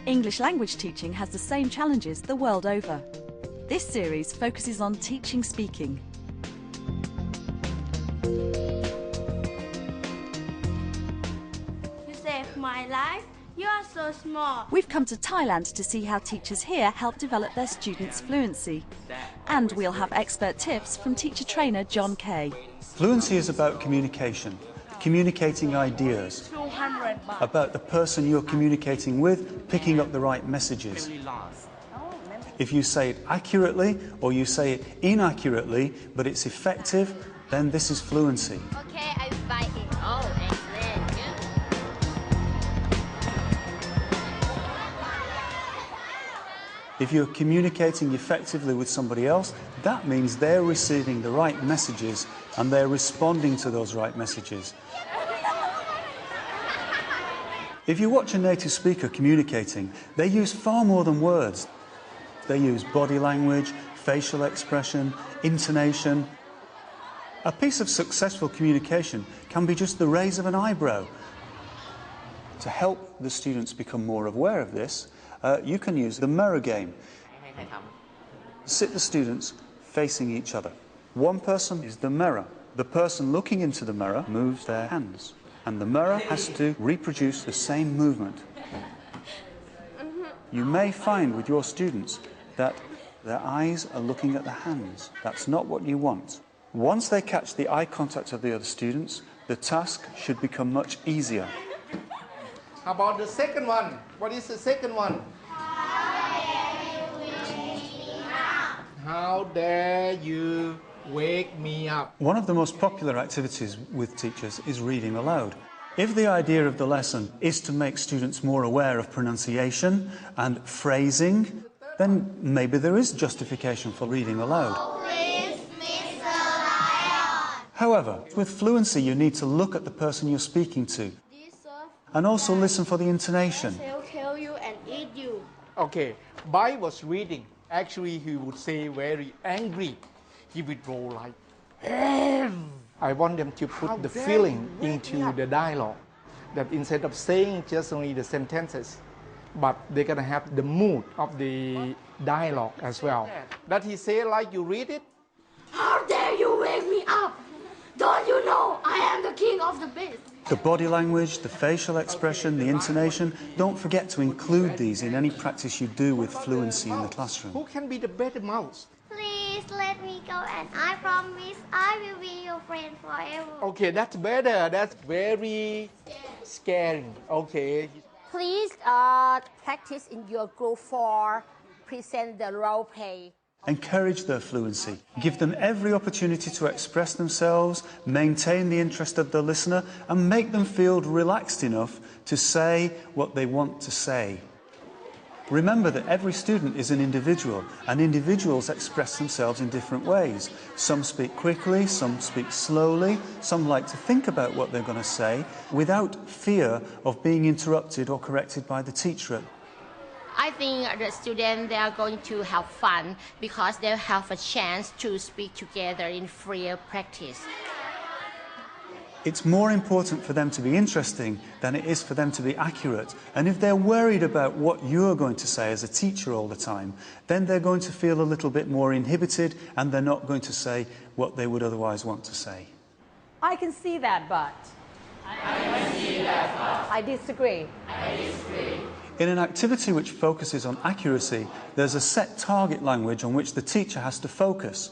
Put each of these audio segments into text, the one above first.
English language teaching has the same challenges the world over. This series focuses on teaching speaking. You saved my life. You are so smart. We've come to Thailand to see how teachers here help develop their students' fluency. And we'll have expert tips from teacher trainer John Kay. Fluency is about communication, communicating ideas, about the person you're communicating with, picking up the right messages. If you say it accurately or you say it inaccurately, but it's effective, then this is fluency. Okay, I buy it. Oh, excellent. If you're communicating effectively with somebody else, that means they're receiving the right messages and they're responding to those right messages. If you watch a native speaker communicating, they use far more than words. They use body language, facial expression, intonation. A piece of successful communication can be just the raise of an eyebrow. To help the students become more aware of this, you can use the mirror game. Sit the students facing each other. One person is the mirror. The person looking into the mirror moves their hands, and the mirror has to reproduce the same movement. You may find with your students that their eyes are looking at the hands. That's not what you want. Once they catch the eye contact of the other students, the task should become much easier. How about the second one? What is the second one? How dare you wake me up? One of the most popular activities with teachers is reading aloud. If the idea of the lesson is to make students more aware of pronunciation and phrasing, then maybe there is justification for reading aloud. Please, Mr. Lion. However, with fluency you need to look at the person you're speaking to and also listen for the intonation. He'll kill you and eat you. Okay, Bai was reading. Actually, he would say very angry. He would go like, I want them to put the feeling into the dialogue. That instead of saying just only the sentences, but they're going to have the mood of the dialogue as well. That he say like you read it. How dare you wake me up? Don't you know I am the king of the beast? The body language, the facial expression, the intonation, don't forget to include these in any practice you do with fluency in the classroom. Who can be the better mouse? Please let me go and I promise I will be your friend forever. Okay, that's better. That's very scary. Okay. Please practice in your group for present the role play. Encourage their fluency. Give them every opportunity to express themselves, maintain the interest of the listener, and make them feel relaxed enough to say what they want to say. Remember that every student is an individual, and individuals express themselves in different ways. Some speak quickly, some speak slowly, some like to think about what they're going to say without fear of being interrupted or corrected by the teacher. I think the students, they are going to have fun because they'll have a chance to speak together in freer practice. It's more important for them to be interesting than it is for them to be accurate. And if they're worried about what you're going to say as a teacher all the time, then they're going to feel a little bit more inhibited and they're not going to say what they would otherwise want to say. I can see that, but I disagree. In an activity which focuses on accuracy, there's a set target language on which the teacher has to focus.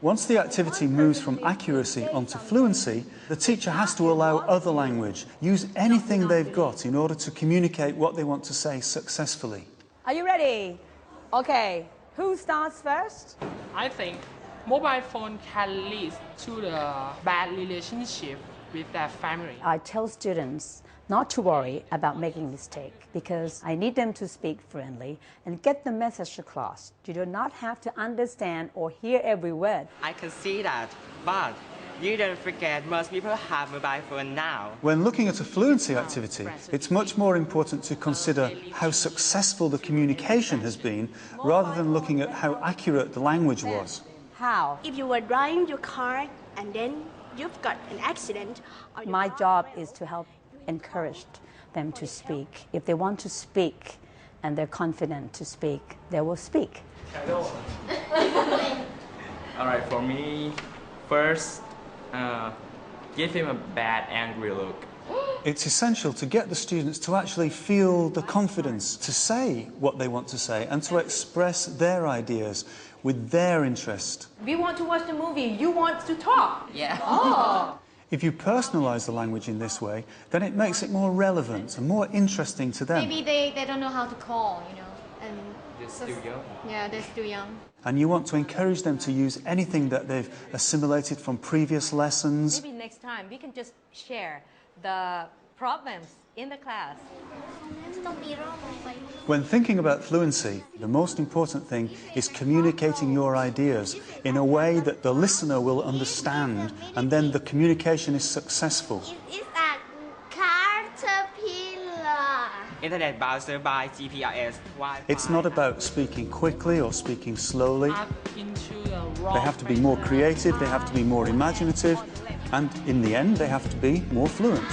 Once the activity moves from accuracy onto fluency, the teacher has to allow other language, use anything they've got in order to communicate what they want to say successfully. Are you ready? Okay, who starts first? I think mobile phone can lead to the bad relationship with their family. I tell students not to worry about making mistakes because I need them to speak fluently and get the message across. You do not have to understand or hear every word. I can see that, but you don't forget most people have mobile phone now. When looking at a fluency activity, it's much more important to consider how successful the communication has been rather than looking at how accurate the language was. How? If you were driving your car and then you've got an accident. My job is to help encourage them to speak. If they want to speak and they're confident to speak, they will speak. All right, for me, first, give him a bad, angry look. It's essential to get the students to actually feel the confidence to say what they want to say and to express their ideas with their interest. We want to watch the movie. You want to talk. Yeah. Oh. If you personalise the language in this way, then it makes it more relevant and more interesting to them. Maybe they don't know how to call, you know. And They're still young. yeah, they're still young. And you want to encourage them to use anything that they've assimilated from previous lessons. Maybe next time we can just share the problems in the class. When thinking about fluency, the most important thing is communicating your ideas in a way that the listener will understand, and then the communication is successful. It's a caterpillar. Internet browser by GPRS. Wi-Fi. It's not about speaking quickly or speaking slowly. Up into the wrong They have to be more pattern. creative, they have to be more imaginative, and in the end, they have to be more fluent.